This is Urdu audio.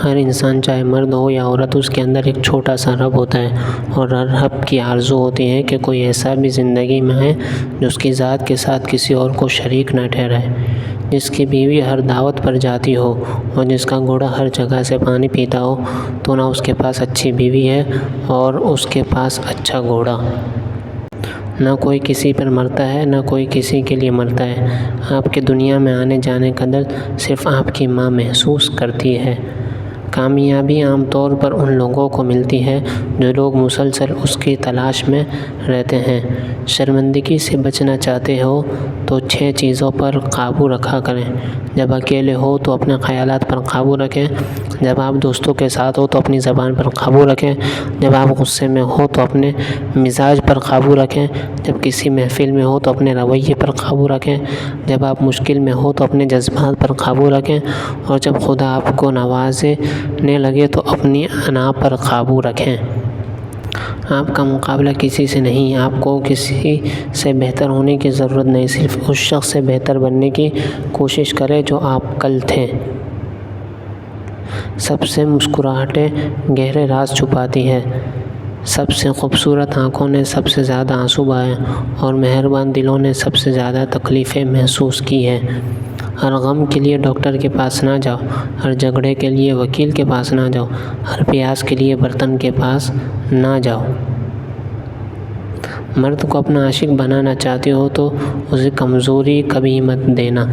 ہر انسان چاہے مرد ہو یا عورت، اس کے اندر ایک چھوٹا سا رب ہوتا ہے، اور ہر رب کی آرزو ہوتی ہے کہ کوئی ایسا بھی زندگی میں ہے جو اس کی ذات کے ساتھ کسی اور کو شریک نہ ٹھہرائے، جس کی بیوی ہر دعوت پر جاتی ہو اور جس کا گھوڑا ہر جگہ سے پانی پیتا ہو، تو نہ اس کے پاس اچھی بیوی ہے اور اس کے پاس اچھا گھوڑا۔ نہ کوئی کسی پر مرتا ہے، نہ کوئی کسی کے لیے مرتا ہے۔ آپ کے دنیا میں آنے جانے کا درد صرف آپ کی ماں محسوس کرتی ہے۔ کامیابی عام طور پر ان لوگوں کو ملتی ہے جو لوگ مسلسل اس کی تلاش میں رہتے ہیں۔ شرمندگی سے بچنا چاہتے ہو تو 6 چیزوں پر قابو رکھا کریں۔ جب اکیلے ہو تو اپنے خیالات پر قابو رکھیں۔ جب آپ دوستوں کے ساتھ ہو تو اپنی زبان پر قابو رکھیں۔ جب آپ غصے میں ہو تو اپنے مزاج پر قابو رکھیں۔ جب کسی محفل میں ہو تو اپنے رویے پر قابو رکھیں۔ جب آپ مشکل میں ہو تو اپنے جذبات پر قابو رکھیں، اور جب خدا آپ کو نوازنے لگے تو اپنی انا پر قابو رکھیں۔ آپ کا مقابلہ کسی سے نہیں، آپ کو کسی سے بہتر ہونے کی ضرورت نہیں، صرف اس شخص سے بہتر بننے کی کوشش کریں جو آپ کل تھے۔ سب سے مسکراہٹیں گہرے راز چھپاتی ہیں۔ سب سے خوبصورت آنکھوں نے سب سے زیادہ آنسو بہائے، اور مہربان دلوں نے سب سے زیادہ تکلیفیں محسوس کی ہیں۔ ہر غم کے لیے ڈاکٹر کے پاس نہ جاؤ، ہر جھگڑے کے لیے وکیل کے پاس نہ جاؤ، ہر پیاس کے لیے برتن کے پاس نہ جاؤ۔ مرد کو اپنا عاشق بنانا چاہتے ہو تو اسے کمزوری کبھی مت دینا۔